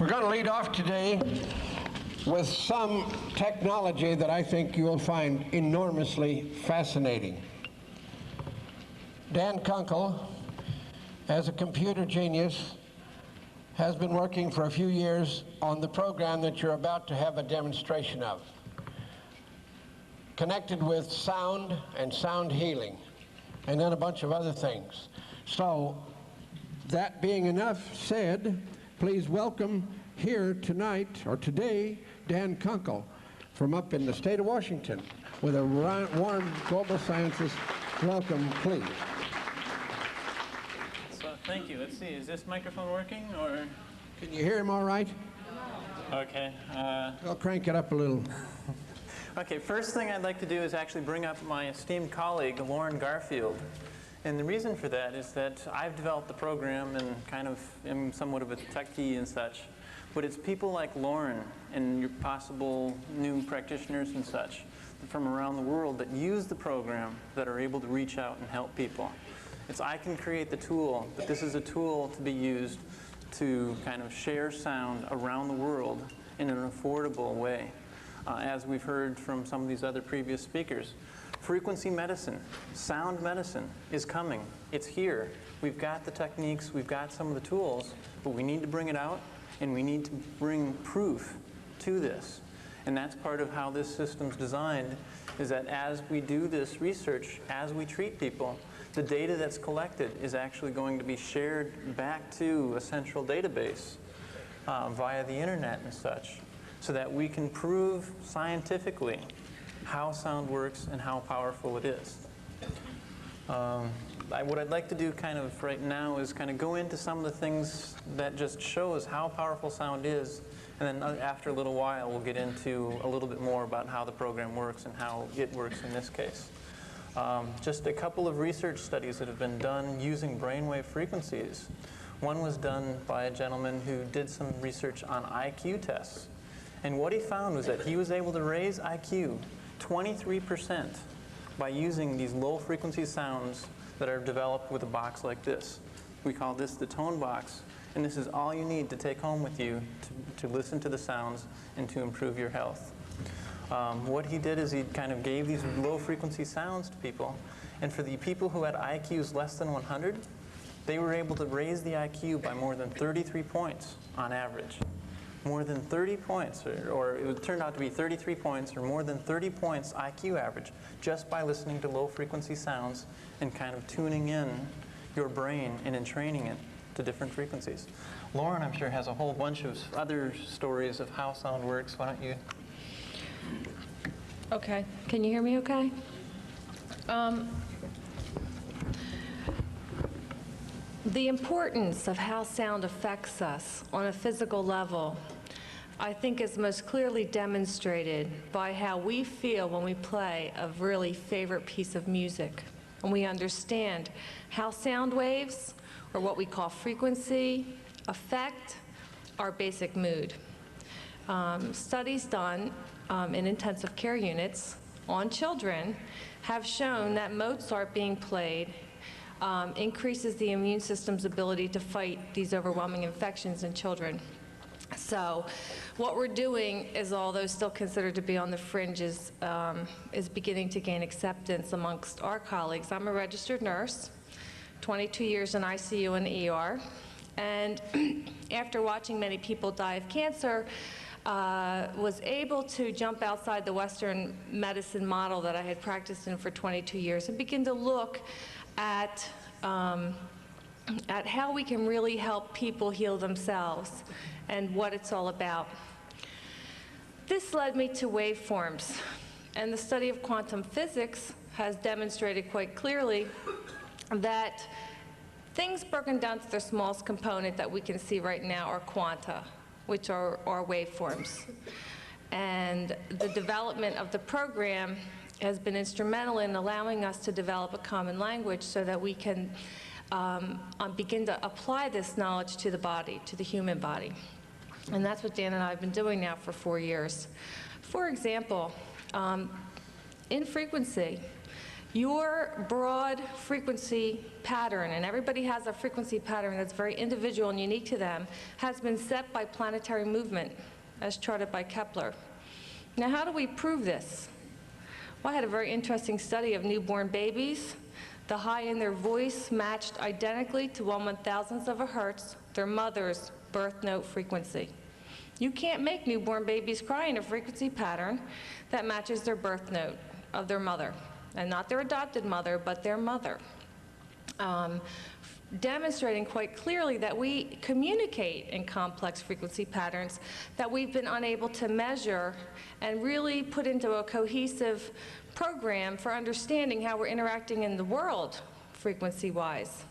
We're going to lead off today with some technology that I think you will find enormously fascinating. Dan Kunkel, as a computer genius, has been working for a few years on the program that you're about to have a demonstration of, connected with sound and sound healing, and then a bunch of other things. So, that being enough said, please welcome here tonight, or today, Dan Kunkel from up in the state of Washington with a warm global sciences welcome, please. So, thank you. Let's see, is this microphone working, or? Can you hear him all right? Okay. I'll crank it up a little. Okay, first thing I'd like to do is actually bring up my esteemed colleague, Lauren Garfield. And the reason for that is that I've developed the program and kind of am somewhat of a techie and such. But it's people like Lauren and your possible new practitioners and such from around the world that use the program that are able to reach out and help people. I can create the tool, but this is a tool to be used to kind of share sound around the world in an affordable way. As we've heard from some of these other previous speakers, frequency medicine, sound medicine is coming. It's here. We've got the techniques, we've got some of the tools, but we need to bring it out, and we need to bring proof to this. And that's part of how this system's designed, is that as we do this research, as we treat people, the data that's collected is actually going to be shared back to a central database via the internet and such, so that we can prove scientifically how sound works and how powerful it is. What I'd like to do kind of right now is kind of go into some of the things that just shows how powerful sound is, and then after a little while we'll get into a little bit more about how the program works and how it works in this case. Just a couple of research studies that have been done using brainwave frequencies. One was done by a gentleman who did some research on IQ tests. And what he found was that he was able to raise IQ 23% by using these low-frequency sounds that are developed with a box like this. We call this the tone box, and this is all you need to take home with you to listen to the sounds and to improve your health. What he did is he kind of gave these low-frequency sounds to people, and for the people who had IQs less than 100, they were able to raise the IQ by more than 33 points on average. More than 30 points, or it turned out to be 33 points, or more than 30 points IQ average, just by listening to low-frequency sounds and kind of tuning in your brain and entraining it to different frequencies. Lauren, I'm sure, has a whole bunch of other stories of how sound works. Why don't you? Okay. Can you hear me okay? The importance of how sound affects us on a physical level, I think, is most clearly demonstrated by how we feel when we play a really favorite piece of music. And we understand how sound waves, or what we call frequency, affect our basic mood. Studies done in intensive care units on children have shown that Mozart being played increases the immune system's ability to fight these overwhelming infections in children. So what we're doing is, although still considered to be on the fringes, is beginning to gain acceptance amongst our colleagues. I'm a registered nurse, 22 years in ICU and ER, and after watching many people die of cancer, was able to jump outside the Western medicine model that I had practiced in for 22 years and begin to look at how we can really help people heal themselves and what it's all about. This led me to waveforms, and the study of quantum physics has demonstrated quite clearly that things broken down to their smallest component that we can see right now are quanta, which are waveforms. And the development of the program has been instrumental in allowing us to develop a common language so that we can begin to apply this knowledge to the body, to the human body. And that's what Dan and I have been doing now for 4 years. For example, in frequency, Your broad frequency pattern, and everybody has a frequency pattern that's very individual and unique to them, has been set by planetary movement, as charted by Kepler. Now, how do we prove this? Well, I had a very interesting study of newborn babies. The high in their voice matched identically to 1/1000th of a hertz their mother's birth note frequency. You can't make newborn babies cry in a frequency pattern that matches their birth note of their mother, and not their adopted mother, but their mother. Demonstrating quite clearly that we communicate in complex frequency patterns that we've been unable to measure and really put into a cohesive program for understanding how we're interacting in the world frequency-wise.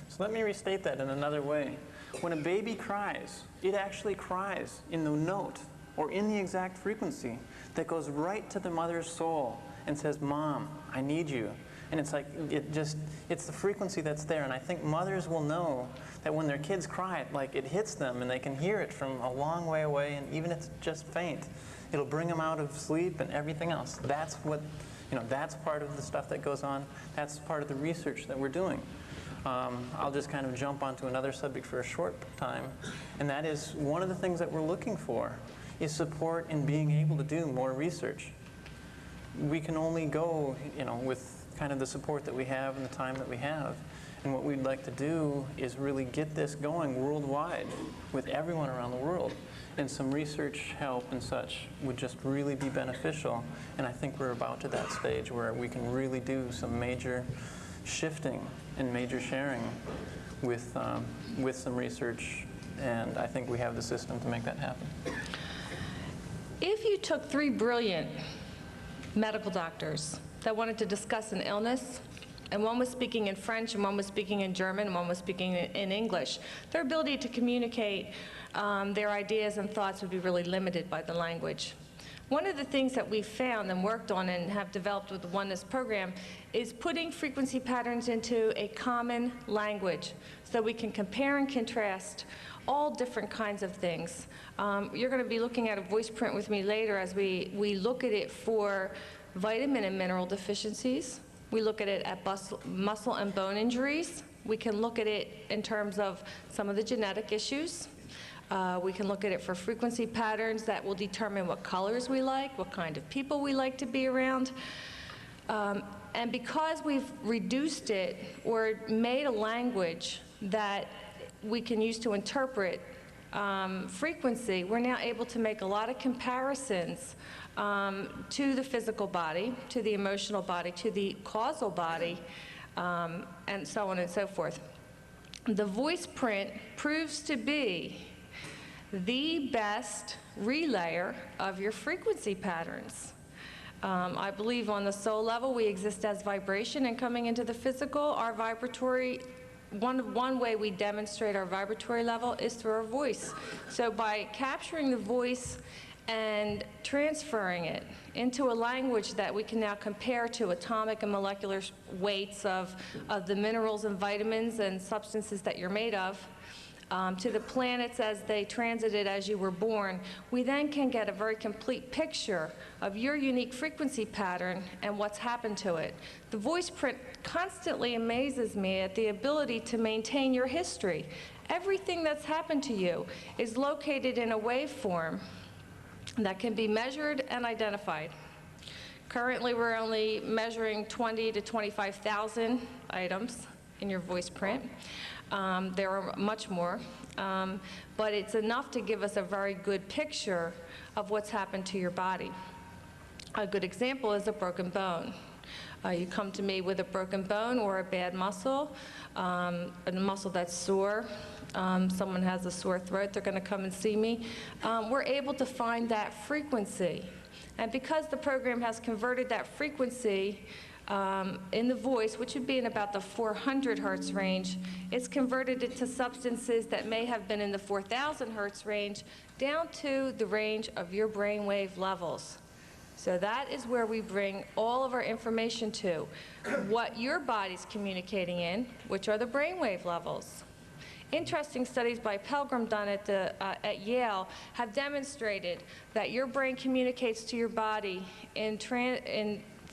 So let me restate that in another way. When a baby cries, it actually cries in the note or in the exact frequency that goes right to the mother's soul and says, "Mom, I need you." And it's like, it's the frequency that's there. And I think mothers will know that when their kids cry, like it hits them and they can hear it from a long way away, and even if it's just faint, it'll bring them out of sleep and everything else. That's what, that's part of the stuff that goes on. That's part of the research that we're doing. I'll just kind of jump onto another subject for a short time, and that is one of the things that we're looking for is support in being able to do more research. We can only go, with kind of the support that we have and the time that we have. And what we'd like to do is really get this going worldwide with everyone around the world. And some research help and such would just really be beneficial. And I think we're about to that stage where we can really do some major shifting and major sharing with some research. And I think we have the system to make that happen. If you took 3 brilliant medical doctors that wanted to discuss an illness, and one was speaking in French, and one was speaking in German, and one was speaking in English, their ability to communicate their ideas and thoughts would be really limited by the language. One of the things that we've found and worked on and have developed with the Oneness program is putting frequency patterns into a common language so we can compare and contrast all different kinds of things. You're going to be looking at a voice print with me later as we look at it for vitamin and mineral deficiencies. We look at it at muscle and bone injuries. We can look at it in terms of some of the genetic issues. We can look at it for frequency patterns that will determine what colors we like, what kind of people we like to be around. And because we've reduced it or made a language that we can use to interpret frequency, we're now able to make a lot of comparisons to the physical body, to the emotional body, to the causal body, and so on and so forth. The voice print proves to be the best relayer of your frequency patterns. I believe on the soul level we exist as vibration, and coming into the physical, our vibratory, one way we demonstrate our vibratory level is through our voice. So by capturing the voice and transferring it into a language that we can now compare to atomic and molecular weights of the minerals and vitamins and substances that you're made of, to the planets as they transited as you were born, we then can get a very complete picture of your unique frequency pattern and what's happened to it. The voice print constantly amazes me at the ability to maintain your history. Everything that's happened to you is located in a waveform that can be measured and identified. Currently, we're only measuring 20 to 25,000 items in your voice print. There are much more, but it's enough to give us a very good picture of what's happened to your body. A good example is a broken bone. You come to me with a broken bone or a bad muscle, a muscle that's sore. Someone has a sore throat, they're going to come and see me. We're able to find that frequency. And because the program has converted that frequency in the voice, which would be in about the 400 hertz range, it's converted it to substances that may have been in the 4,000 hertz range down to the range of your brainwave levels. So that is where we bring all of our information to. What your body's communicating in, which are the brainwave levels. Interesting studies by Pilgrim done at Yale have demonstrated that your brain communicates to your body in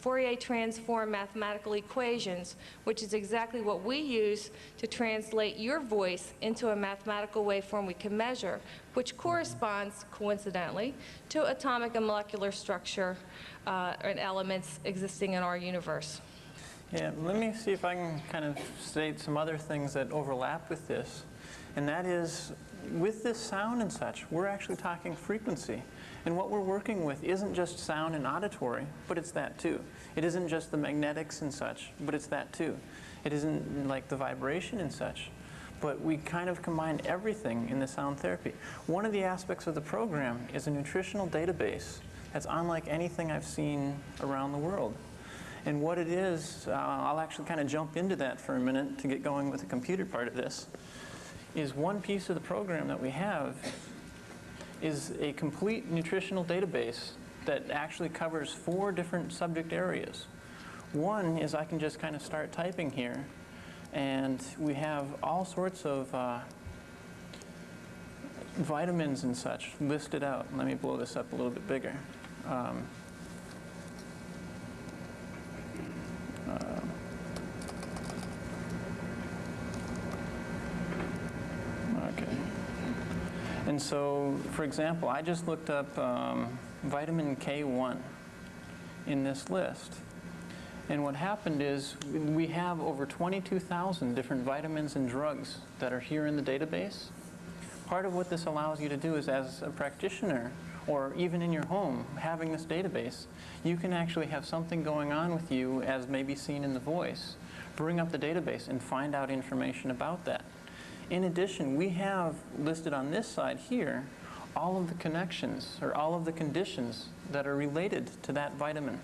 Fourier transform mathematical equations, which is exactly what we use to translate your voice into a mathematical waveform we can measure, which corresponds, coincidentally, to atomic and molecular structure and elements existing in our universe. Yeah, let me see if I can kind of state some other things that overlap with this. And that is, with this sound and such, we're actually talking frequency. And what we're working with isn't just sound and auditory, but it's that too. It isn't just the magnetics and such, but it's that too. It isn't like the vibration and such, but we kind of combine everything in the sound therapy. One of the aspects of the program is a nutritional database that's unlike anything I've seen around the world. And what it is, I'll actually kind of jump into that for a minute to get going with the computer part of this, is one piece of the program that we have is a complete nutritional database that actually covers 4 different subject areas. One is I can just kind of start typing here, and we have all sorts of vitamins and such listed out. Let me blow this up a little bit bigger. Okay. And so, for example, I just looked up vitamin K1 in this list. And what happened is we have over 22,000 different vitamins and drugs that are here in the database. Part of what this allows you to do is, as a practitioner, or even in your home, having this database, you can actually have something going on with you as may be seen in the voice. Bring up the database and find out information about that. In addition, we have listed on this side here all of the connections or all of the conditions that are related to that vitamin.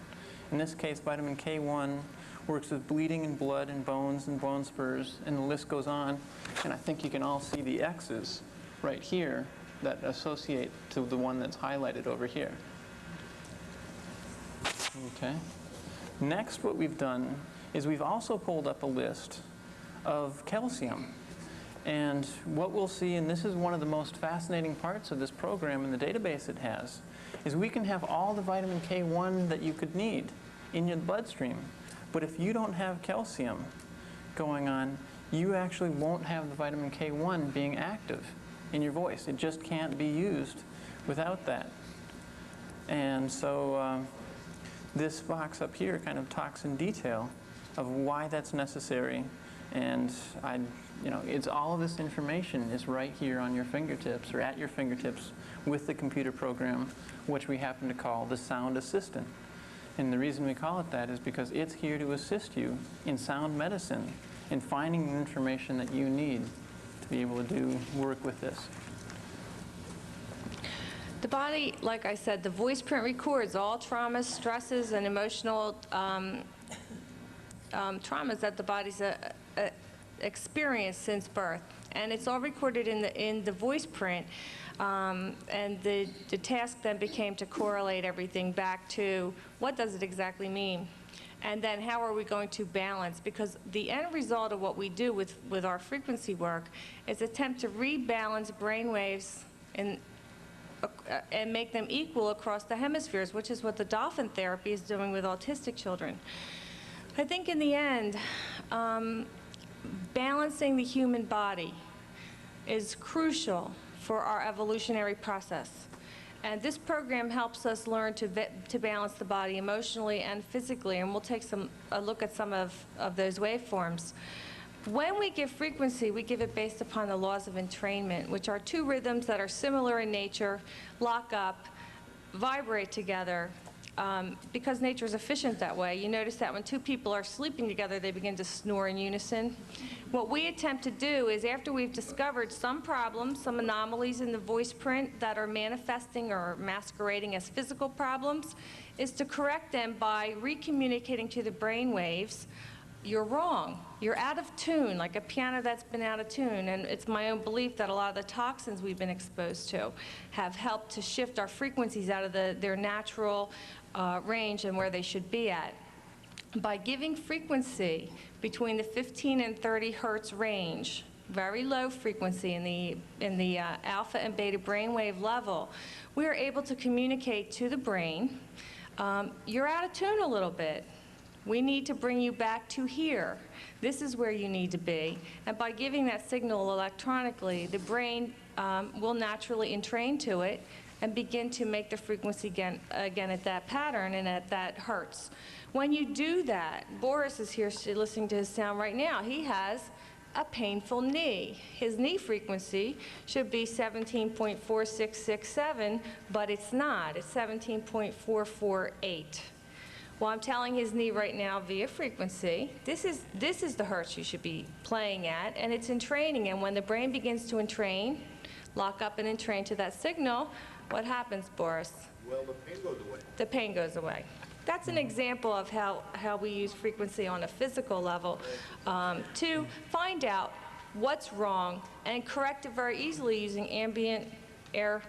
In this case, vitamin K1 works with bleeding in blood and bones and bone spurs, and the list goes on. And I think you can all see the X's right here that associate to the one that's highlighted over here. Okay. Next, what we've done is we've also pulled up a list of calcium. And what we'll see, and this is one of the most fascinating parts of this program and the database it has, is we can have all the vitamin K1 that you could need in your bloodstream. But if you don't have calcium going on, you actually won't have the vitamin K1 being active in your voice. It just can't be used without that. And so this box up here kind of talks in detail of why that's necessary. And it's all of this information is right here on your fingertips or at your fingertips with the computer program, which we happen to call the Sound Assistant. And the reason we call it that is because it's here to assist you in sound medicine, in finding the information that you need to be able to do work with this. The body, like I said, the voice print records all traumas, stresses, and emotional traumas that the body's experienced since birth. And it's all recorded in the voice print. And the task then became to correlate everything back to what does it exactly mean? And then how are we going to balance? Because the end result of what we do with our frequency work is attempt to rebalance brain waves and make them equal across the hemispheres, which is what the dolphin therapy is doing with autistic children. I think in the end, balancing the human body is crucial for our evolutionary process. And this program helps us learn to balance the body emotionally and physically, and we'll take a look at some of those waveforms. When we give frequency, we give it based upon the laws of entrainment, which are 2 rhythms that are similar in nature, lock up, vibrate together, because nature is efficient that way. You notice that when 2 people are sleeping together, they begin to snore in unison. What we attempt to do is, after we've discovered some problems, some anomalies in the voice print that are manifesting or masquerading as physical problems, is to correct them by recommunicating to the brain waves, you're wrong. You're out of tune, like a piano that's been out of tune. And it's my own belief that a lot of the toxins we've been exposed to have helped to shift our frequencies out of their natural range and where they should be at. By giving frequency between the 15 and 30 hertz range, very low frequency in the alpha and beta brainwave level, we are able to communicate to the brain You're out of tune a little bit. We need to bring you back to here. This is where you need to be. And by giving that signal electronically, the brain will naturally entrain to it and begin to make the frequency again at that pattern and at that hertz. When you do that, Boris is here listening to his sound right now. He has a painful knee. His knee frequency should be 17.4667, but it's not. It's 17.448. Well, I'm telling his knee right now via frequency, this is the hertz you should be playing at, and it's entraining. And when the brain begins to entrain, lock up and entrain to that signal, what happens, Boris? Well, the pain goes away. The pain goes away. That's an example of how we use frequency on a physical level to find out what's wrong and correct it very easily using ambient air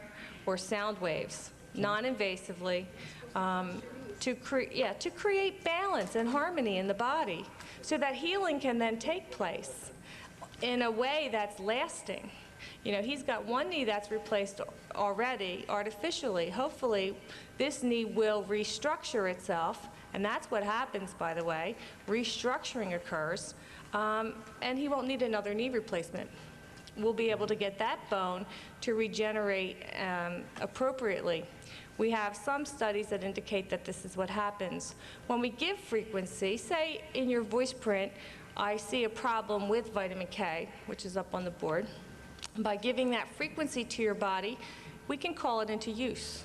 or sound waves, non-invasively, to create balance and harmony in the body so that healing can then take place in a way that's lasting. You know, he's got one knee that's replaced already artificially. Hopefully, this knee will restructure itself, and that's what happens, by the way. Restructuring occurs, and he won't need another knee replacement. We'll be able to get that bone to regenerate appropriately. We have some studies that indicate that this is what happens. When we give frequency, say in your voice print, I see a problem with vitamin K, which is up on the board. By giving that frequency to your body, we can call it into use.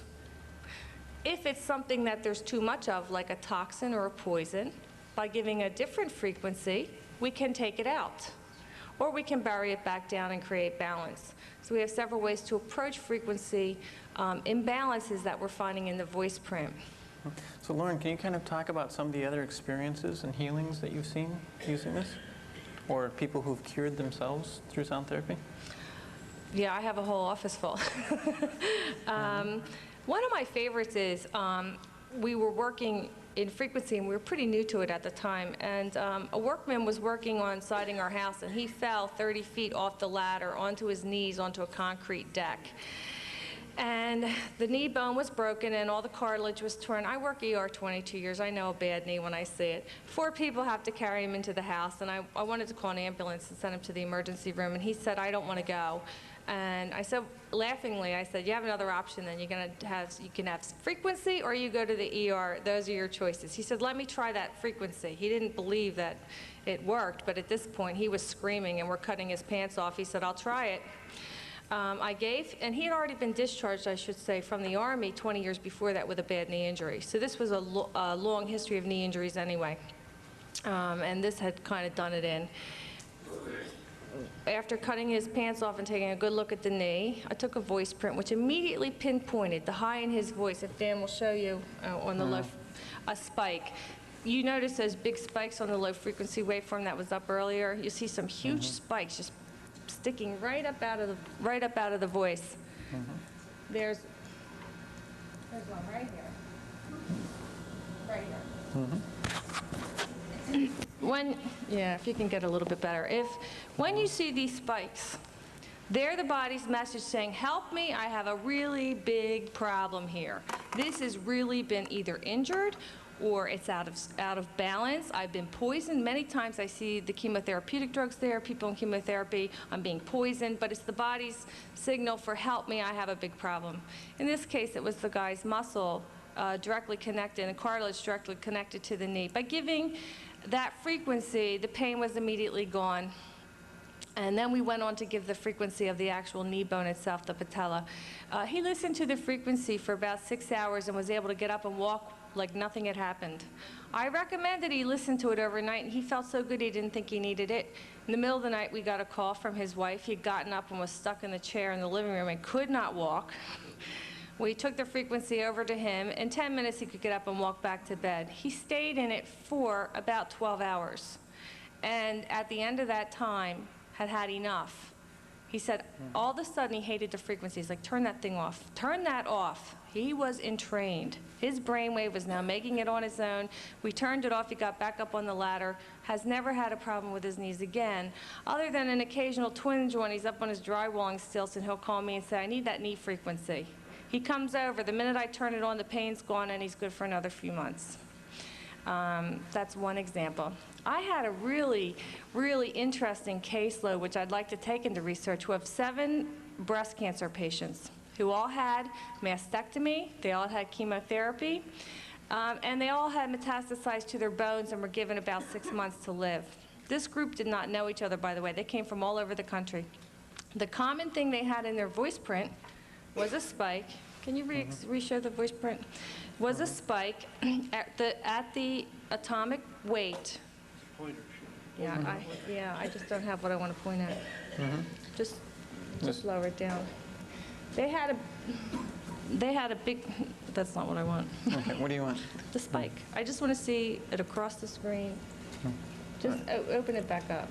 If it's something that there's too much of, like a toxin or a poison, by giving a different frequency, we can take it out. Or we can bury it back down and create balance. So we have several ways to approach frequency imbalances that we're finding in the voice print. So Lauren, can you kind of talk about some of the other experiences and healings that you've seen using this? Or people who've cured themselves through sound therapy? Yeah, I have a whole office full. One of my favorites is we were working in frequency, and we were pretty new to it at the time, and a workman was working on siding our house, and he fell 30 feet off the ladder onto his knees onto a concrete deck. And the knee bone was broken and all the cartilage was torn. I work ER 22 years. I know a bad knee when I see it. 4 people have to carry him into the house, and I wanted to call an ambulance and send him to the emergency room, and he said, I don't want to go. And I said, laughingly, I said, you have another option then. You can have frequency or you go to the ER. Those are your choices. He said, let me try that frequency. He didn't believe that it worked, but at this point he was screaming and we're cutting his pants off. He said, I'll try it. I gave, and he had already been discharged, I should say, from the Army 20 years before that with a bad knee injury. So this was a long history of knee injuries anyway. And this had kind of done it in. After cutting his pants off and taking a good look at the knee, I took a voice print which immediately pinpointed the high in his voice. If Dan will show you on the low, a spike. You notice those big spikes on the low frequency waveform that was up earlier? You see some huge spikes just sticking right up out of the voice. There's one right here. Right here. If you can get a little bit better. When you see these spikes, they're the body's message saying, help me, I have a really big problem here. This has really been either injured or it's out of balance. I've been poisoned. Many times I see the chemotherapeutic drugs there, people in chemotherapy, I'm being poisoned, but it's the body's signal for help me, I have a big problem. In this case, it was the guy's muscle directly connected and cartilage directly connected to the knee. By giving that frequency, the pain was immediately gone. And then we went on to give the frequency of the actual knee bone itself, the patella. He listened to the frequency for about 6 hours and was able to get up and walk like nothing had happened. I recommended he listen to it overnight, and he felt so good he didn't think he needed it. In the middle of the night, we got a call from his wife. He had gotten up and was stuck in the chair in the living room and could not walk. We took the frequency over to him. In 10 minutes, he could get up and walk back to bed. He stayed in it for about 12 hours. And at the end of that time, had enough. He said, all of a sudden, he hated the frequency. He's like, turn that thing off. Turn that off. He was entrained. His brainwave was now making it on his own. We turned it off. He got back up on the ladder. Has never had a problem with his knees again, other than an occasional twinge when he's up on his drywalling stilts, and he'll call me and say, I need that knee frequency. He comes over. The minute I turn it on, the pain's gone, and he's good for another few months. That's one example. I had a really, really interesting caseload, which I'd like to take into research. We have 7 breast cancer patients who all had mastectomy, they all had chemotherapy, and they all had metastasized to their bones and were given about 6 months to live. This group did not know each other, by the way. They came from all over the country. The common thing they had in their voice print was a spike. Can you re-show the voice print? Was a spike at the atomic weight. Yeah, I just don't have what I want to point at. Just lower it down. They had a big, that's not what I want. Okay, what do you want? The spike. I just want to see it across the screen. Just open it back up.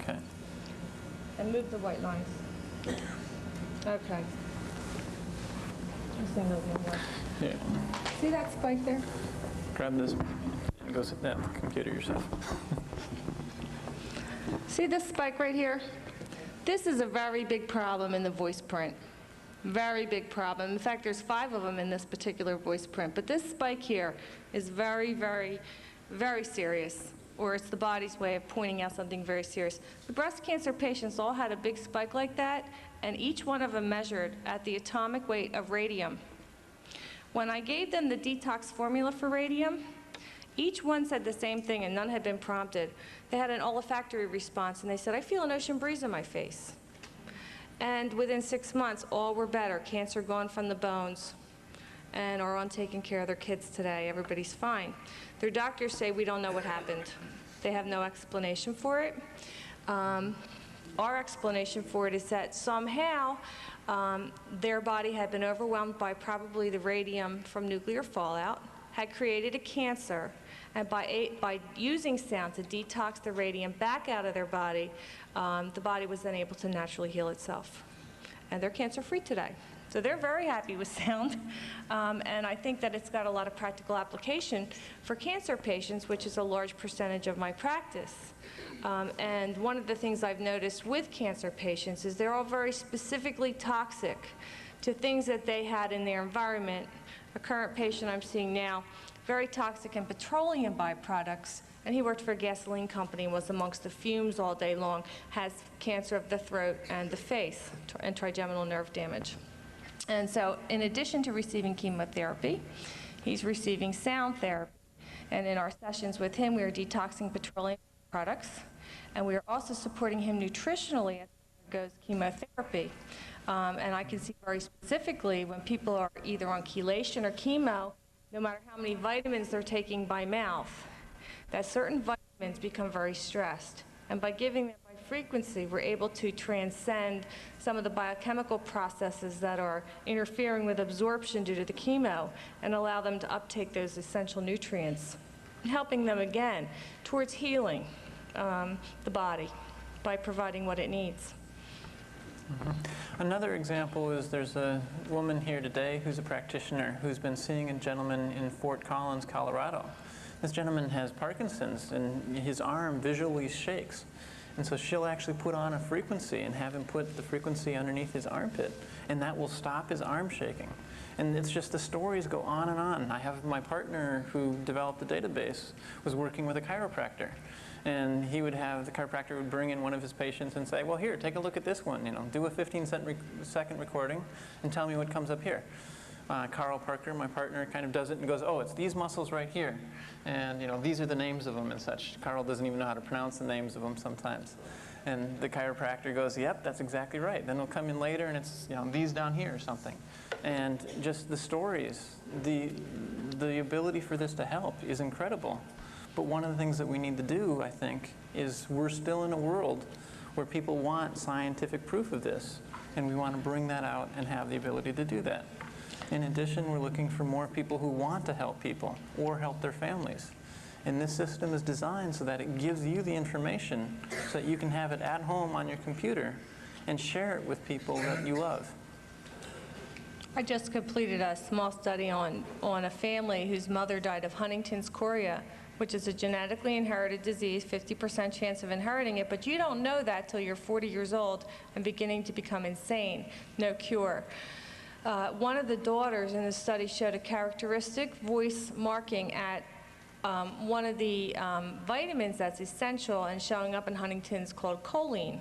Okay. And move the white lines. Okay. Just send those one more. Yeah. See that spike there? Grab this and go sit down at the computer yourself. See this spike right here? This is a very big problem in the voice print. Very big problem. In fact, there's 5 of them in this particular voice print. But this spike here is very, very, very serious, or it's the body's way of pointing out something very serious. The breast cancer patients all had a big spike like that, and each one of them measured at the atomic weight of radium. When I gave them the detox formula for radium, each one said the same thing, and none had been prompted. They had an olfactory response, and they said, I feel an ocean breeze in my face. And within 6 months, all were better. Cancer gone from the bones, and are on taking care of their kids today. Everybody's fine. Their doctors say, we don't know what happened. They have no explanation for it. Our explanation for it is that somehow their body had been overwhelmed by probably the radium from nuclear fallout, had created a cancer, and by using sound to detox the radium back out of their body, the body was then able to naturally heal itself. And they're cancer-free today. So they're very happy with sound, and I think that it's got a lot of practical application for cancer patients, which is a large percentage of my practice. And one of the things I've noticed with cancer patients is they're all very specifically toxic to things that they had in their environment. A current patient I'm seeing now, very toxic in petroleum byproducts, and he worked for a gasoline company and was amongst the fumes all day long, has cancer of the throat and the face, and trigeminal nerve damage. And so in addition to receiving chemotherapy, he's receiving sound therapy. And in our sessions with him, we are detoxing petroleum products, and we are also supporting him nutritionally as he undergoes chemotherapy. And I can see very specifically when people are either on chelation or chemo, no matter how many vitamins they're taking by mouth, that certain vitamins become very stressed. And by giving them by frequency, we're able to transcend some of the biochemical processes that are interfering with absorption due to the chemo and allow them to uptake those essential nutrients, helping them again towards healing the body by providing what it needs. Another example is there's a woman here today who's a practitioner who's been seeing a gentleman in Fort Collins, Colorado. This gentleman has Parkinson's, and his arm visually shakes. And so she'll actually put on a frequency and have him put the frequency underneath his armpit, and that will stop his arm shaking. And it's just the stories go on and on. I have my partner who developed the database was working with a chiropractor. And he would have, the chiropractor would bring in one of his patients and say, well, here, take a look at this one. You know, do a 15-second recording and tell me what comes up here. Carl Parker, my partner, kind of does it and goes, oh, it's these muscles right here. And, you know, these are the names of them and such. Carl doesn't even know how to pronounce the names of them sometimes. And the chiropractor goes, yep, that's exactly right. Then he'll come in later and it's, you know, these down here or something. And just the stories, the ability for this to help is incredible. But one of the things that we need to do, I think, is we're still in a world where people want scientific proof of this, and we want to bring that out and have the ability to do that. In addition, we're looking for more people who want to help people or help their families. And this system is designed so that it gives you the information so that you can have it at home on your computer and share it with people that you love. I just completed a small study on a family whose mother died of Huntington's chorea, which is a genetically inherited disease, 50% chance of inheriting it, but you don't know that till you're 40 years old and beginning to become insane. No cure. One of the daughters in the study showed a characteristic voice marking at one of the vitamins that's essential and showing up in Huntington's called choline.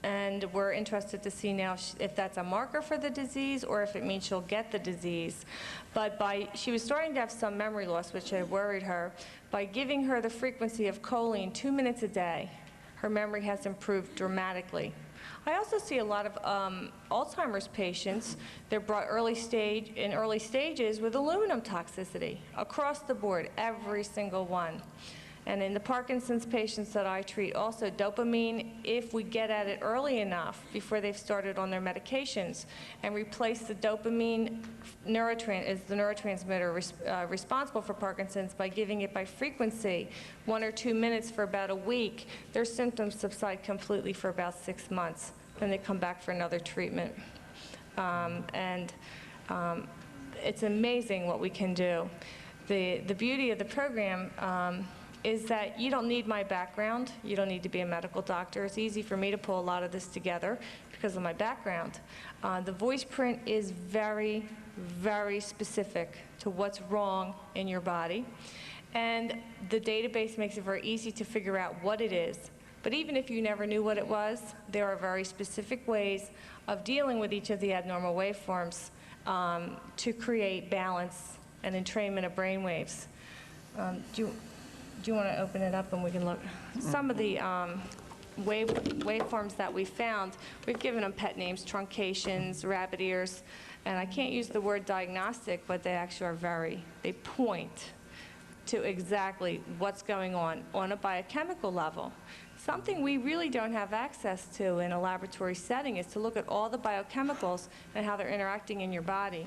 And we're interested to see now if that's a marker for the disease or if it means she'll get the disease. But she was starting to have some memory loss, which had worried her. By giving her the frequency of choline 2 minutes a day, her memory has improved dramatically. I also see a lot of Alzheimer's patients. They're brought in early stages with aluminum toxicity across the board, every single one. And in the Parkinson's patients that I treat, also dopamine, if we get at it early enough before they've started on their medications and replace the dopamine is the neurotransmitter responsible for Parkinson's by giving it by frequency, 1 or 2 minutes for about a week, their symptoms subside completely for about 6 months. Then they come back for another treatment. It's amazing what we can do. The beauty of the program is that you don't need my background. You don't need to be a medical doctor. It's easy for me to pull a lot of this together because of my background. The voice print is very, very specific to what's wrong in your body. And the database makes it very easy to figure out what it is. But even if you never knew what it was, there are very specific ways of dealing with each of the abnormal waveforms to create balance and entrainment of brain waves. Do you want to open it up and we can look? Some of the waveforms that we found, we've given them pet names, truncations, rabbit ears, and I can't use the word diagnostic, but they actually are they point to exactly what's going on a biochemical level. Something we really don't have access to in a laboratory setting is to look at all the biochemicals and how they're interacting in your body.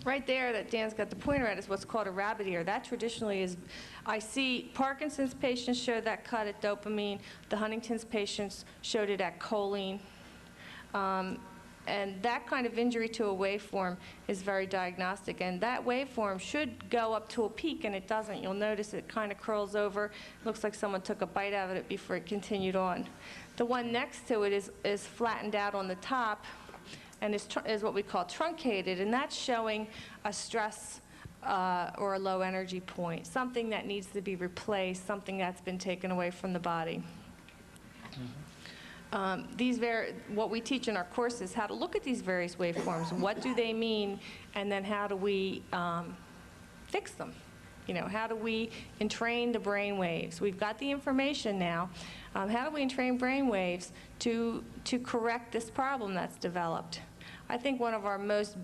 Right there that Dan's got the pointer at is what's called a rabbit ear. That traditionally is, I see Parkinson's patients show that cut at dopamine. The Huntington's patients showed it at choline. And that kind of injury to a waveform is very diagnostic. And that waveform should go up to a peak, and it doesn't. You'll notice it kind of curls over. It looks like someone took a bite out of it before it continued on. The one next to it is flattened out on the top and is what we call truncated, and that's showing a stress or a low energy point, something that needs to be replaced, something that's been taken away from the body. What we teach in our course is how to look at these various waveforms. What do they mean? And then how do we fix them? How do we entrain the brain waves? We've got the information now. How do we entrain brain waves to correct this problem that's developed? I think one of our most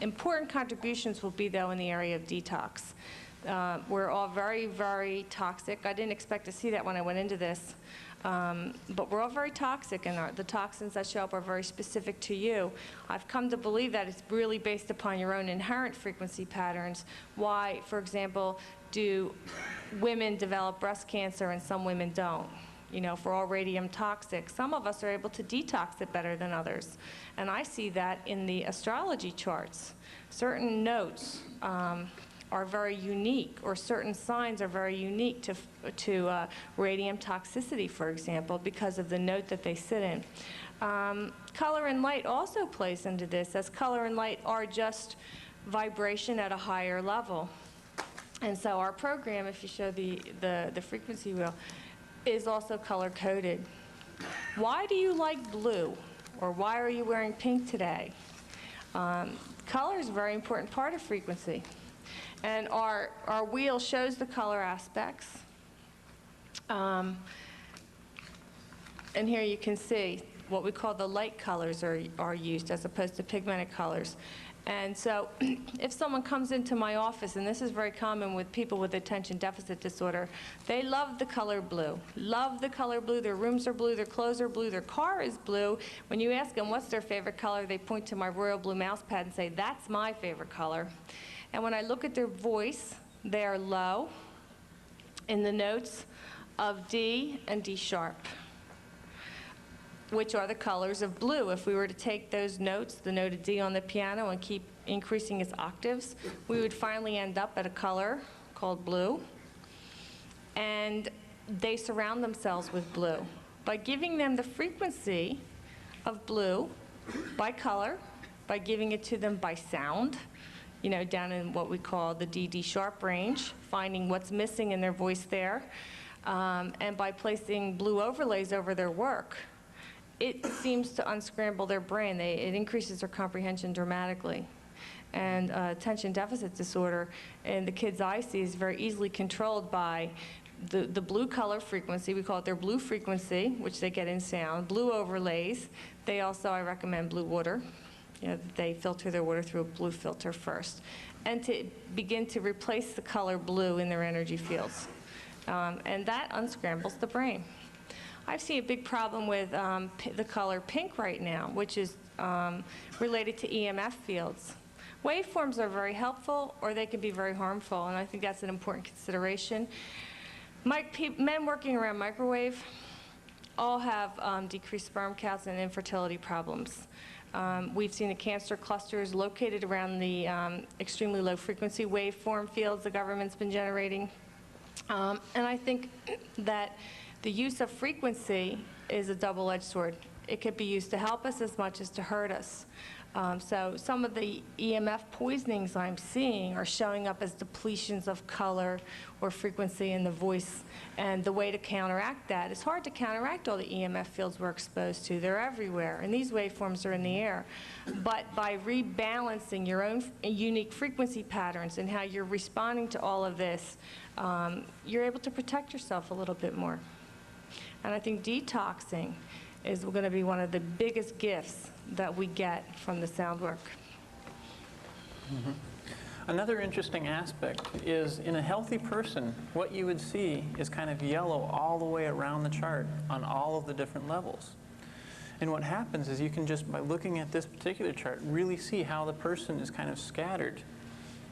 important contributions will be, though, in the area of detox. We're all very, very toxic. I didn't expect to see that when I went into this. But we're all very toxic, and the toxins that show up are very specific to you. I've come to believe that it's really based upon your own inherent frequency patterns. Why, for example, do women develop breast cancer and some women don't? If we're all radium toxic, some of us are able to detox it better than others. And I see that in the astrology charts. Certain notes are very unique, or certain signs are very unique to radium toxicity, for example, because of the note that they sit in. Color and light also plays into this, as color and light are just vibration at a higher level. And so our program, if you show the frequency wheel, is also color-coded. Why do you like blue? Or why are you wearing pink today? Color is a very important part of frequency. And our wheel shows the color aspects. And here you can see what we call the light colors are used as opposed to pigmented colors. And so if someone comes into my office, and this is very common with people with attention deficit disorder, they love the color blue. Love the color blue. Their rooms are blue, their clothes are blue, their car is blue. When you ask them what's their favorite color, they point to my royal blue mouse pad and say, that's my favorite color. And when I look at their voice, they are low in the notes of D and D sharp, which are the colors of blue. If we were to take those notes, the note of D on the piano, and keep increasing its octaves, we would finally end up at a color called blue. And they surround themselves with blue. By giving them the frequency of blue, by color, by giving it to them by sound, you know, down in what we call the DD sharp range, finding what's missing in their voice there, and by placing blue overlays over their work. It seems to unscramble their brain. It increases their comprehension dramatically. And attention deficit disorder in the kids I see is very easily controlled by the blue color frequency. We call it their blue frequency, which they get in sound, blue overlays. They also, I recommend blue water. You know, they filter their water through a blue filter first. And to begin to replace the color blue in their energy fields. And that unscrambles the brain. I've seen a big problem with the color pink right now, which is related to EMF fields. Waveforms are very helpful, or they can be very harmful, and I think that's an important consideration. Men working around microwave all have decreased sperm counts and infertility problems. We've seen the cancer clusters located around the extremely low frequency waveform fields the government's been generating. And I think that the use of frequency is a double-edged sword. It could be used to help us as much as to hurt us. So some of the EMF poisonings I'm seeing are showing up as depletions of color or frequency in the voice. And the way to counteract that, it's hard to counteract all the EMF fields we're exposed to. They're everywhere, and these waveforms are in the air. But by rebalancing your own unique frequency patterns and how you're responding to all of this, you're able to protect yourself a little bit more. And I think detoxing is going to be one of the biggest gifts that we get from the sound work. Mm-hmm. Another interesting aspect is in a healthy person, what you would see is kind of yellow all the way around the chart on all of the different levels. And what happens is you can just, by looking at this particular chart, really see how the person is kind of scattered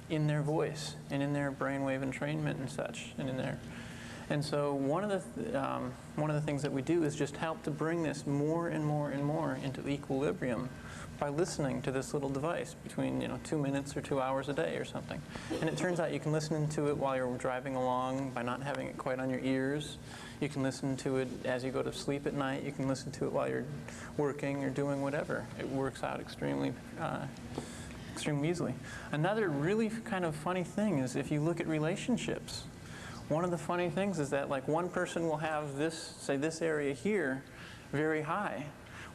in their voice and in their brainwave entrainment and such, and in their. And so one of the things that we do is just help to bring this more and more and more into equilibrium by listening to this little device between 2 minutes or 2 hours a day or something. And it turns out you can listen to it while you're driving along by not having it quite on your ears. You can listen to it as you go to sleep at night. You can listen to it while you're working or doing whatever. It works out extremely easily. Another really kind of funny thing is if you look at relationships. One of the funny things is that like one person will have this, say this area here, very high.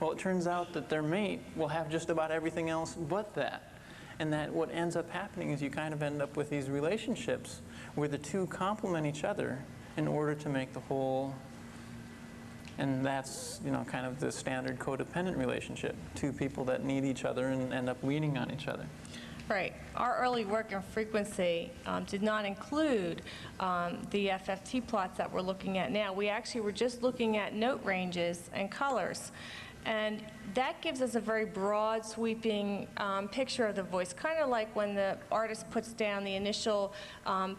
Well, it turns out that their mate will have just about everything else but that. And that what ends up happening is you kind of end up with these relationships where the two complement each other in order to make the whole. And that's, kind of the standard codependent relationship. Two people that need each other and end up leaning on each other. Right. Our early work in frequency did not include the FFT plots that we're looking at now. We actually were just looking at note ranges and colors. And that gives us a very broad, sweeping picture of the voice, kind of like when the artist puts down the initial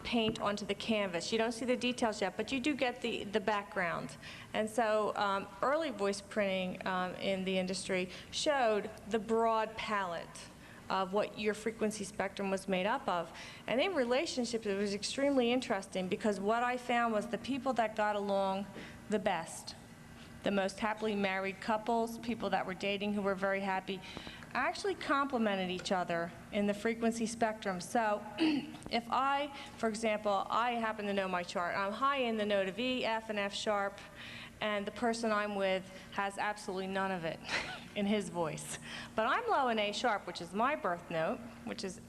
paint onto the canvas. You don't see the details yet, but you do get the background. And so early voice printing in the industry showed the broad palette of what your frequency spectrum was made up of. And in relationships, it was extremely interesting because what I found was the people that got along the best, the most happily married couples, people that were dating who were very happy, actually complemented each other in the frequency spectrum. So if I, for example, I happen to know my chart, I'm high in the note of E, F, and F sharp, and the person I'm with has absolutely none of it in his voice. But I'm low in A sharp, which is my birth note, which is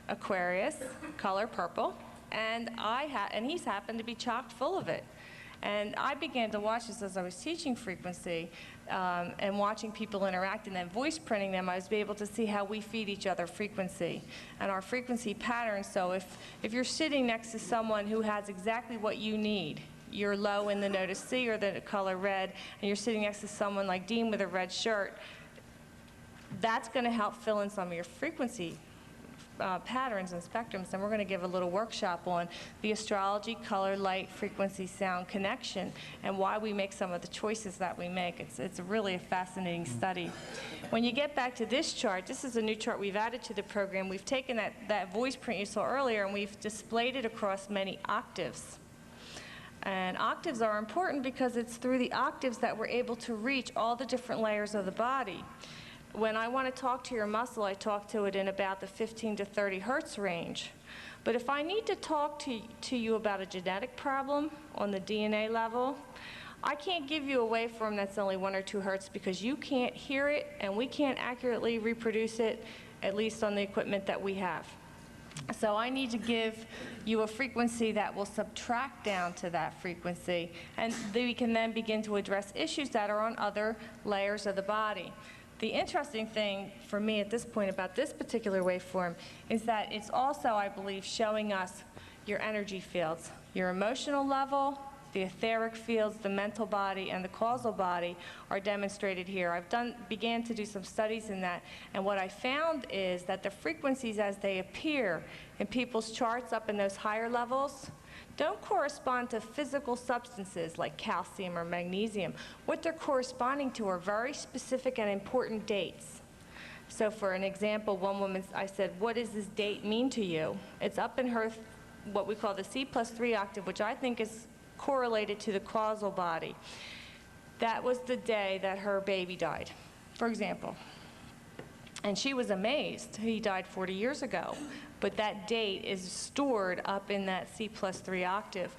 Aquarius, color purple, and he's happened to be chock full of it. And I began to watch this as I was teaching frequency and watching people interact and then voice printing them. I was able to see how we feed each other frequency and our frequency patterns. So if you're sitting next to someone who has exactly what you need, you're low in the note of C or the color red, and you're sitting next to someone like Dean with a red shirt, that's going to help fill in some of your frequency patterns and spectrums. And we're going to give a little workshop on the astrology, color, light, frequency, sound connection and why we make some of the choices that we make. It's really a fascinating study. When you get back to this chart, this is a new chart we've added to the program. We've taken that voice print you saw earlier and we've displayed it across many octaves. And octaves are important because it's through the octaves that we're able to reach all the different layers of the body. when I want to talk to your muscle, I talk to it in about the 15 to 30 hertz range. But if I need to talk to you about a genetic problem on the DNA level, I can't give you a waveform that's only 1 or 2 hertz because you can't hear it and we can't accurately reproduce it, at least on the equipment that we have. So I need to give you a frequency that will subtract down to that frequency, and we can then begin to address issues that are on other layers of the body. The interesting thing for me at this point about this particular waveform is that it's also, I believe, showing us your energy fields, your emotional level, the etheric fields, the mental body, and the causal body are demonstrated here. Began to do some studies in that, and what I found is that the frequencies as they appear in people's charts up in those higher levels don't correspond to physical substances like calcium or magnesium. What they're corresponding to are very specific and important dates. So for an example, one woman, I said, what does this date mean to you? It's up in her, what we call the C+3 octave, which I think is correlated to the causal body. That was the day that her baby died, for example. And she was amazed. He died 40 years ago. But that date is stored up in that C+3 octave.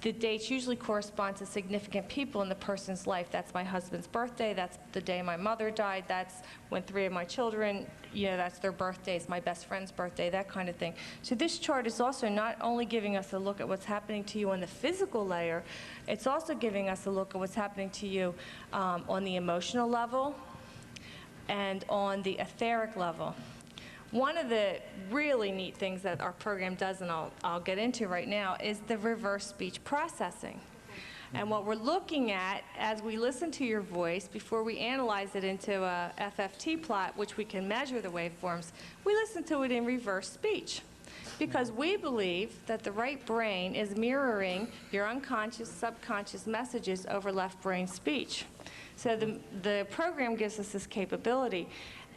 The dates usually correspond to significant people in the person's life. That's my husband's birthday. That's the day my mother died. That's when 3 of my children, that's their birthdays, my best friend's birthday, that kind of thing. So this chart is also not only giving us a look at what's happening to you on the physical layer, it's also giving us a look at what's happening to you on the emotional level and on the etheric level. One of the really neat things that our program does, and I'll get into right now, is the reverse speech processing. And what we're looking at as we listen to your voice, before we analyze it into a FFT plot, which we can measure the waveforms, we listen to it in reverse speech. Because we believe that the right brain is mirroring your unconscious, subconscious messages over left brain speech. So the program gives us this capability.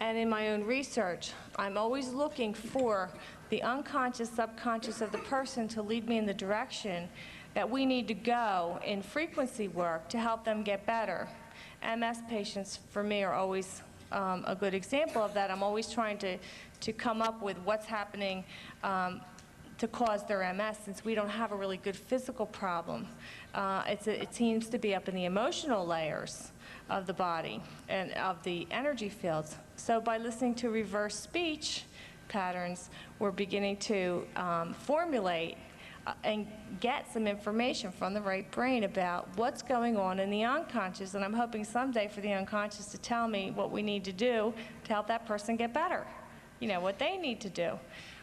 And in my own research, I'm always looking for the unconscious, subconscious of the person to lead me in the direction that we need to go in frequency work to help them get better. MS patients, for me, are always a good example of that. I'm always trying to come up with what's happening to cause their MS, since we don't have a really good physical problem. It seems to be up in the emotional layers of the body and of the energy fields. So by listening to reverse speech patterns, we're beginning to formulate and get some information from the right brain about what's going on in the unconscious, and I'm hoping someday for the unconscious to tell me what we need to do to help that person get better, what they need to do.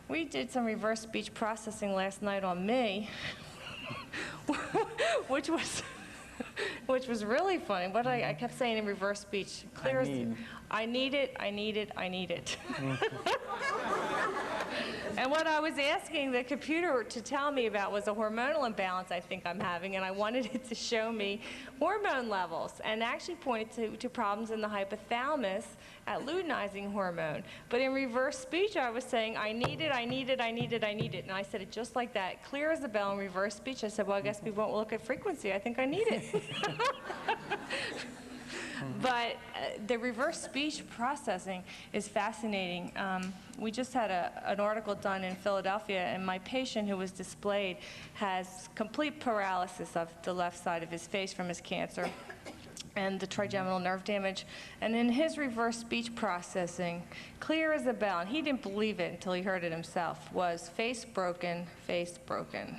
We did some reverse speech processing last night on me, which was really funny. What I kept saying in reverse speech, clear as I need it, I need it, I need it. And what I was asking the computer to tell me about was a hormonal imbalance I think I'm having, and I wanted it to show me hormone levels, and actually pointed to problems in the hypothalamus at luteinizing hormone. But in reverse speech, I was saying, I need it, I need it, I need it, I need it. And I said it just like that, clear as a bell in reverse speech. I said, well, I guess we won't look at frequency. I think I need it. But the reverse speech processing is fascinating. We just had an article done in Philadelphia, and my patient who was displayed has complete paralysis of the left side of his face from his cancer and the trigeminal nerve damage. And in his reverse speech processing, clear as a bell, and he didn't believe it until he heard it himself, was face broken, face broken.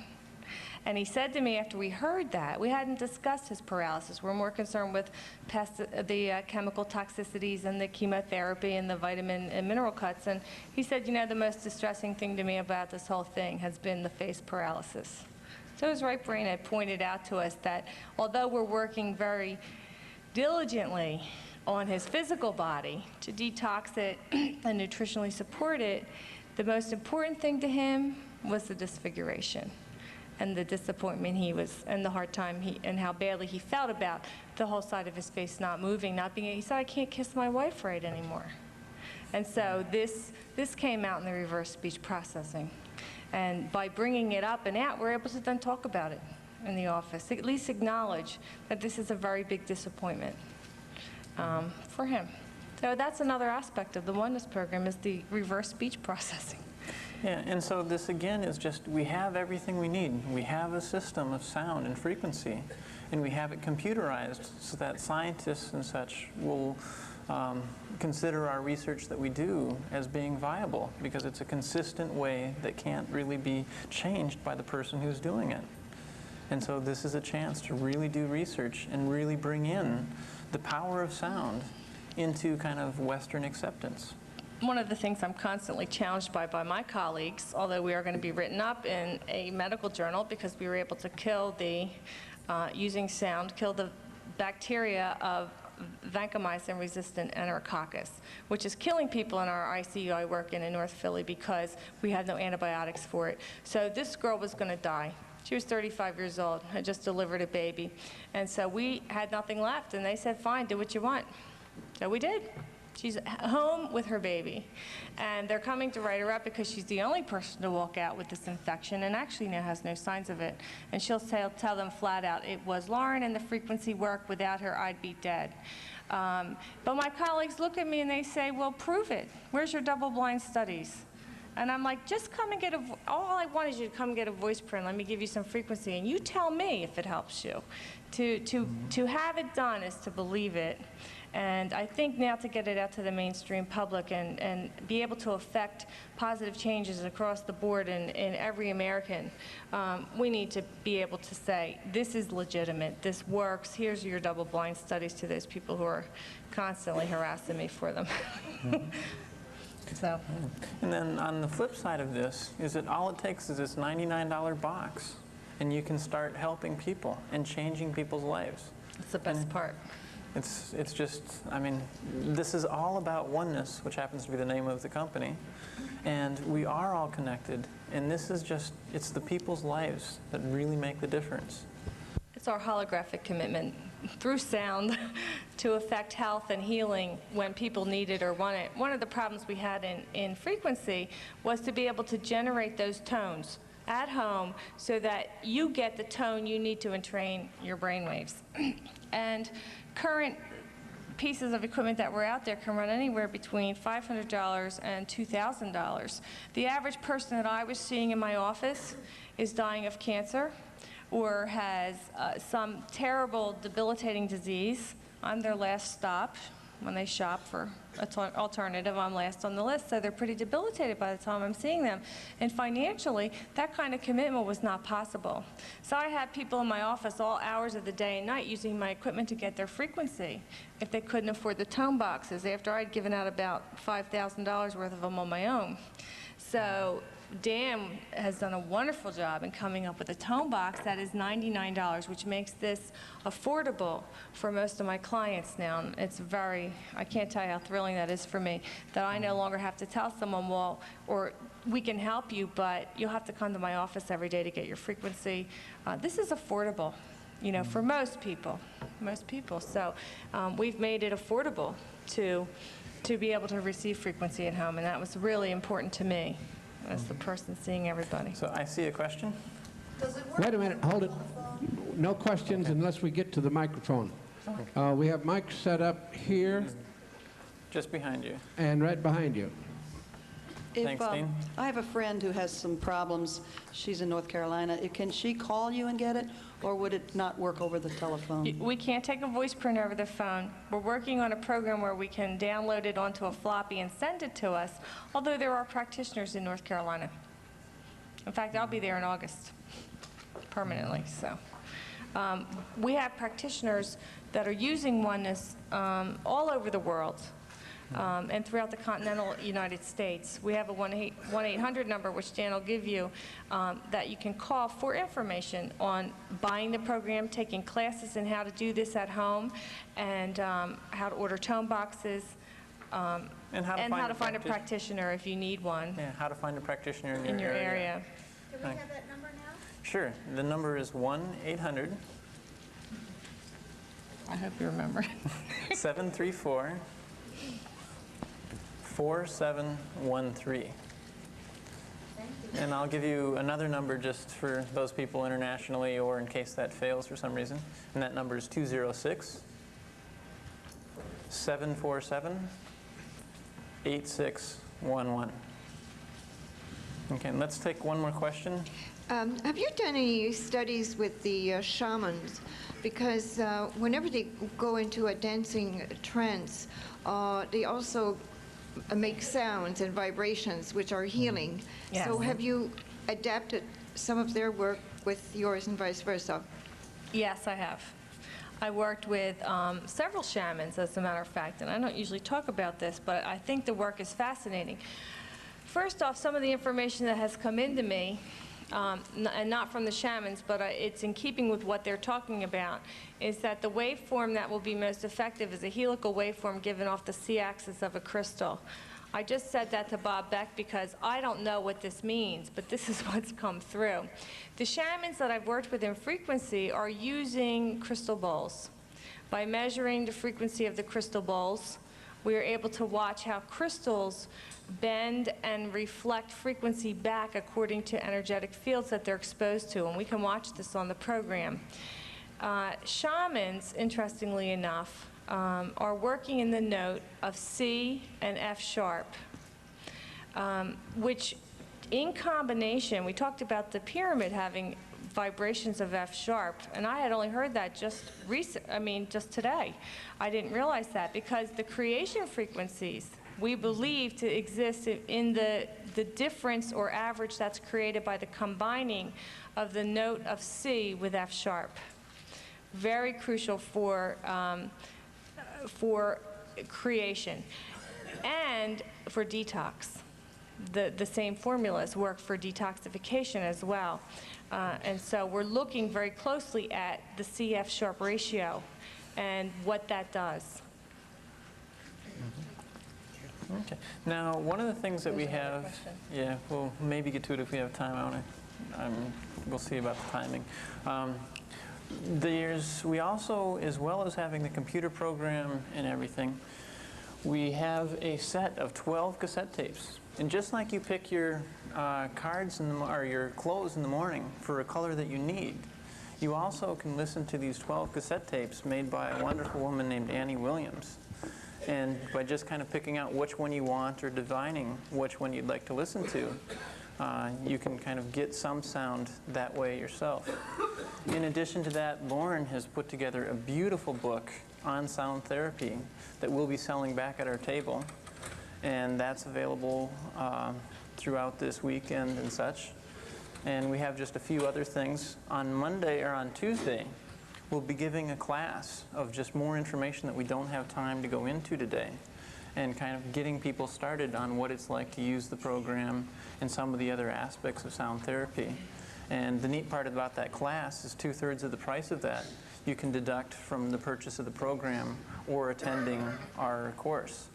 And he said to me after we heard that, we hadn't discussed his paralysis. We're more concerned with the chemical toxicities and the chemotherapy and the vitamin and mineral cuts. And he said, the most distressing thing to me about this whole thing has been the face paralysis. So his right brain had pointed out to us that although we're working very diligently on his physical body to detox it and nutritionally support it, the most important thing to him was the disfiguration and the disappointment and the hard time and how badly he felt about the whole side of his face not moving, he said, I can't kiss my wife right anymore. And so this came out in the reverse speech processing. And by bringing it up and out, we're able to then talk about it in the office, at least acknowledge that this is a very big disappointment. for him. So that's another aspect of the Oneness program, is the reverse speech processing. Yeah, and so this again is just, we have everything we need. We have a system of sound and frequency, and we have it computerized so that scientists and such will consider our research that we do as being viable, because it's a consistent way that can't really be changed by the person who's doing it. And so this is a chance to really do research and really bring in the power of sound into kind of Western acceptance. One of the things I'm constantly challenged by my colleagues, although we are going to be written up in a medical journal because we were able to kill using sound, kill the bacteria of vancomycin-resistant enterococcus, which is killing people in our ICU I work in North Philly because we had no antibiotics for it. So this girl was going to die. She was 35 years old, had just delivered a baby. And so we had nothing left, and they said, fine, do what you want. So we did. She's home with her baby, and they're coming to write her up because she's the only person to walk out with this infection and actually now has no signs of it. And she'll tell them flat out, it was Lauren and the frequency worked. Without her, I'd be dead. But my colleagues look at me and they say, well, prove it. Where's your double-blind studies? And I'm like, just come and get all I want is you to come get a voice print. Let me give you some frequency, and you tell me if it helps you. To have it done is to believe it. And I think now to get it out to the mainstream public and be able to affect positive changes across the board in every American, we need to be able to say, this is legitimate, this works, here's your double-blind studies to those people who are constantly harassing me for them. So. And then on the flip side of this is that all it takes is this $99 box, and you can start helping people and changing people's lives. That's the best part. It's just, I mean, this is all about oneness, which happens to be the name of the company, and we are all connected, and this is just, it's the people's lives that really make the difference. It's our holographic commitment through sound to affect health and healing when people need it or want it. One of the problems we had in frequency was to be able to generate those tones at home so that you get the tone you need to entrain your brain waves. And current pieces of equipment that were out there can run anywhere between $500 and $2,000. The average person that I was seeing in my office is dying of cancer or has some terrible debilitating disease. I'm their last stop. When they shop for an alternative, I'm last on the list, so they're pretty debilitated by the time I'm seeing them. And financially, that kind of commitment was not possible. So I had people in my office all hours of the day and night using my equipment to get their frequency if they couldn't afford the tone boxes after I'd given out about $5,000 worth of them on my own. So Dan has done a wonderful job in coming up with a tone box that is $99, which makes this affordable for most of my clients now. And it's I can't tell you how thrilling that is for me, that I no longer have to tell someone, well, or we can help you, but you'll have to come to my office every day to get your frequency. This is affordable, you know, for most people. So we've made it affordable to be able to receive frequency at home, and that was really important to me as the person seeing everybody. So I see a question. Wait a minute, hold it. No questions unless we get to the microphone. We have mics set up here Just behind you. and right behind you. Thanks, Dean. I have a friend who has some problems. She's in North Carolina. Can she call you and get it, or would it not work over the telephone? We can't take a voice print over the phone. We're working on a program where we can download it onto a floppy and send it to us, although there are practitioners in North Carolina. In fact, I'll be there in August, permanently. So we have practitioners that are using Oneness all over the world. And throughout the continental United States. We have a 1-800 number, which Dan will give you, that you can call for information on buying the program, taking classes in how to do this at home, and how to order tone boxes, And how to find a practitioner if you need one Yeah, how to find a practitioner in your area. Do we have that number now? Sure. The number is 1-800 I hope you remember. 734 4713. And I'll give you another number just for those people internationally or in case that fails for some reason. And that number is 206 747-8611. Okay, and let's take one more question. Have you done any studies with the shamans? Because whenever they go into a dancing trance, they also make sounds and vibrations which are healing. Yes. So have you adapted some of their work with yours and vice versa? Yes, I have. I worked with several shamans, as a matter of fact, and I don't usually talk about this, but I think the work is fascinating. First off, some of the information that has come into me, and not from the shamans, but it's in keeping with what they're talking about, is that the waveform that will be most effective is a helical waveform given off the C-axis of a crystal. I just said that to Bob Beck because I don't know what this means, but this is what's come through. The shamans that I've worked with in frequency are using crystal bowls. By measuring the frequency of the crystal bowls, we are able to watch how crystals bend and reflect frequency back according to energetic fields that they're exposed to, and we can watch this on the program. Shamans, interestingly enough, are working in the note of C and F sharp, which in combination, we talked about the pyramid having vibrations of F sharp, and I had only heard that just today. I didn't realize that because the creation frequencies we believe to exist in the difference or average that's created by the combining of the note of C with F sharp. Very crucial for creation and for detox. The same formulas work for detoxification as well. And so we're looking very closely at the C-F sharp ratio and what that does. Okay. Now, one of the things that we have, yeah, we'll maybe get to it if we have time. We'll see about the timing. We also, as well as having the computer program and everything, we have a set of 12 cassette tapes. And just like you pick your cards or your clothes in the morning for a color that you need, you also can listen to these 12 cassette tapes made by a wonderful woman named Annie Williams. And by just kind of picking out which one you want or divining which one you'd like to listen to, you can kind of get some sound that way yourself. In addition to that, Lauren has put together a beautiful book on sound therapy that we'll be selling back at our table. And that's available throughout this weekend and such. And we have just a few other things. On Monday or on Tuesday, we'll be giving a class of just more information that we don't have time to go into today, and kind of getting people started on what it's like to use the program and some of the other aspects of sound therapy. And the neat part about that class is 2/3 of the price of that you can deduct from the purchase of the program or attending our course.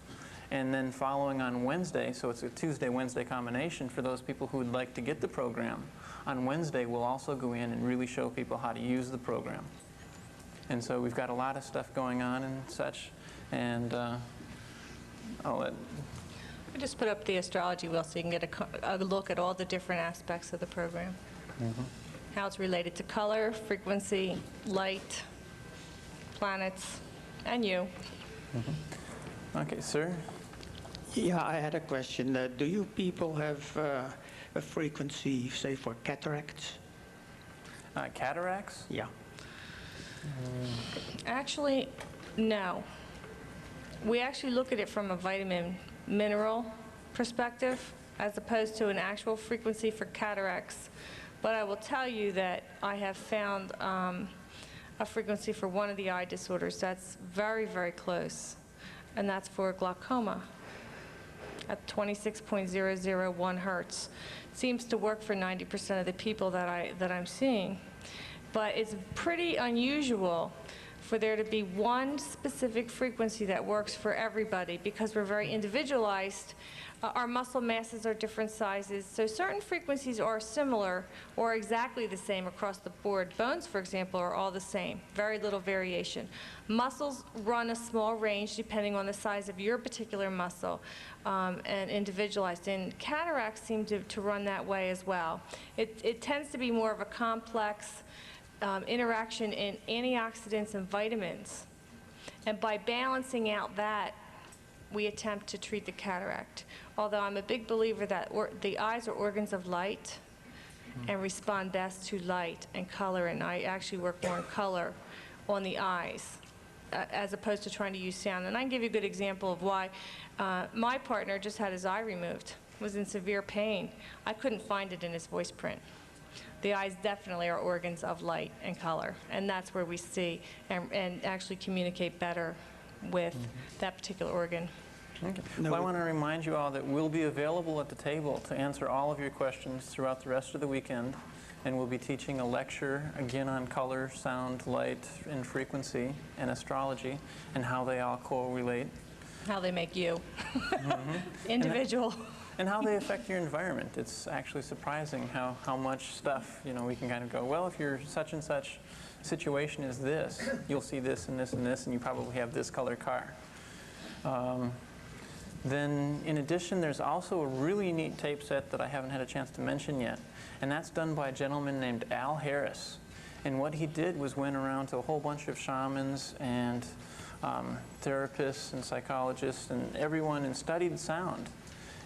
And then following on Wednesday, so it's a Tuesday-Wednesday combination for those people who would like to get the program. On Wednesday, we'll also go in and really show people how to use the program. And so we've got a lot of stuff going on and such. And I'll let... I just put up the astrology wheel so you can get a look at all the different aspects of the program. Mm-hmm. How it's related to color, frequency, light, planets, and you. Mm-hmm. Okay, sir? Yeah, I had a question. Do you people have a frequency, say, for cataracts? Cataracts? Yeah. Actually, no. We actually look at it from a vitamin mineral perspective as opposed to an actual frequency for cataracts. But I will tell you that I have found a frequency for one of the eye disorders that's very, very close, and that's for glaucoma at 26.001 hertz. Seems to work for 90% of the people that I'm seeing. But it's pretty unusual for there to be one specific frequency that works for everybody because we're very individualized. Our muscle masses are different sizes, so certain frequencies are similar or exactly the same across the board. Bones, for example, are all the same, very little variation. Muscles run a small range depending on the size of your particular muscle and individualized. And cataracts seem to run that way as well. It tends to be more of a complex interaction in antioxidants and vitamins. And by balancing out that, we attempt to treat the cataract. Although I'm a big believer that the eyes are organs of light and respond best to light and color, and I actually work more in color on the eyes as opposed to trying to use sound. And I can give you a good example of why. My partner just had his eye removed, was in severe pain. I couldn't find it in his voice print. The eyes definitely are organs of light and color, and that's where we see and actually communicate better with that particular organ. Okay. Well, I want to remind you all that we'll be available at the table to answer all of your questions throughout the rest of the weekend, and we'll be teaching a lecture again on color, sound, light, and frequency, and astrology, and how they all correlate. How they make you individual. And how they affect your environment. It's actually surprising how much stuff, we can kind of go, well, if your such and such situation is this, you'll see this and this and this, and you probably have this color car. Then, in addition, there's also a really neat tape set that I haven't had a chance to mention yet, and that's done by a gentleman named Al Harris. And what he did was went around to a whole bunch of shamans and therapists and psychologists and everyone and studied sound.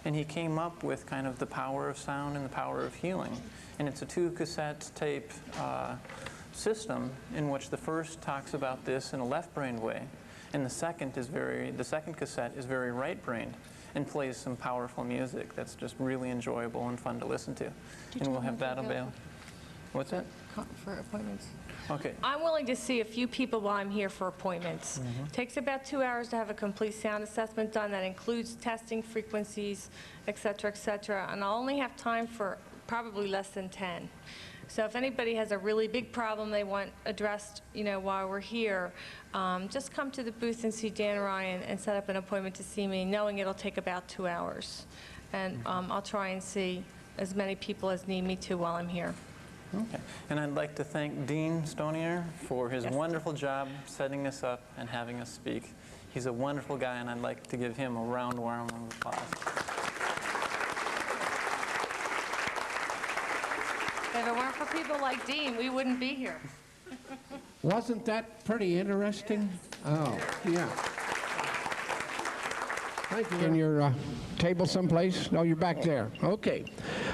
And he came up with kind of the power of sound and the power of healing. And it's a 2-cassette tape system in which the first talks about this in a left-brained way, and the second cassette is very right-brained and plays some powerful music that's just really enjoyable and fun to listen to. And we'll have that available. What's that? For appointments. Okay. I'm willing to see a few people while I'm here for appointments. Takes about 2 hours to have a complete sound assessment done. That includes testing frequencies, et cetera, and I'll only have time for probably less than 10. So if anybody has a really big problem they want addressed, while we're here, just come to the booth and see Dan Ryan and set up an appointment to see me, knowing it'll take about 2 hours. And I'll try and see as many people as need me to while I'm here. Okay. And I'd like to thank Dean Stonier for his wonderful job setting this up and having us speak. He's a wonderful guy, and I'd like to give him a round of applause. If it weren't for people like Dean, we wouldn't be here. Wasn't that pretty interesting? Oh, yeah. Thank you. In your table someplace? No, you're back there. Okay.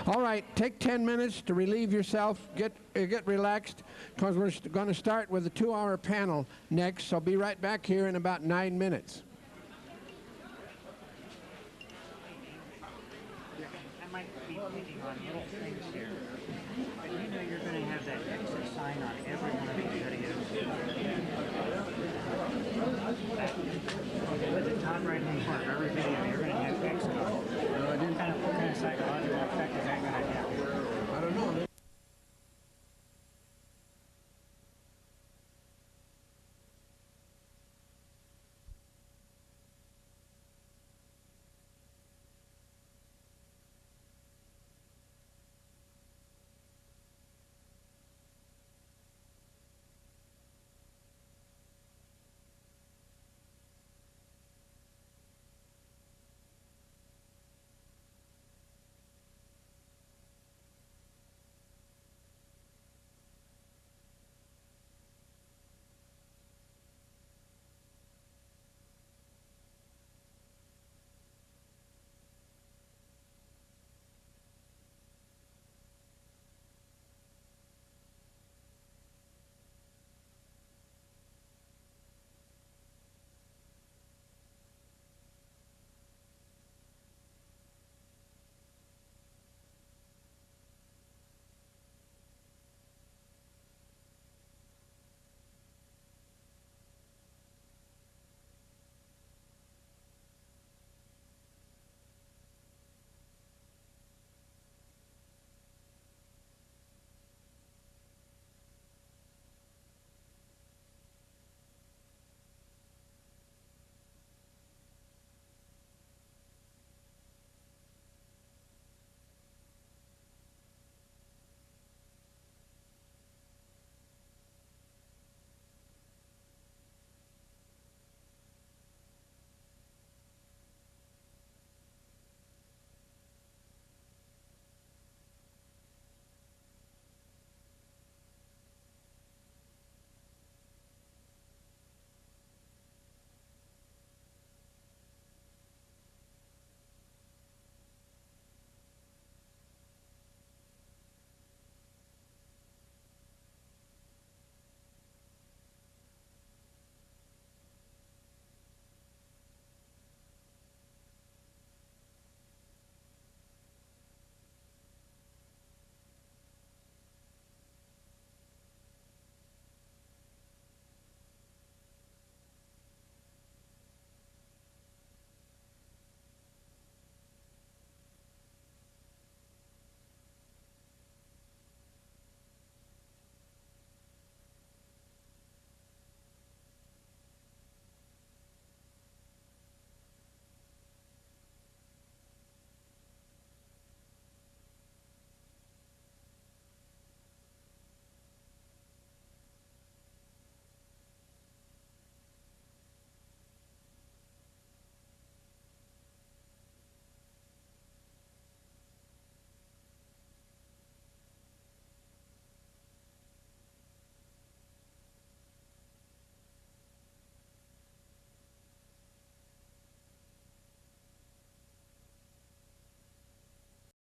All right. Take 10 minutes to relieve yourself. Get relaxed, because we're going to start with a 2-hour panel next. So be right back here in about 9 minutes. I might be picking on little things here, but you're going to have that exit sign on every one of these videos. At the top right hand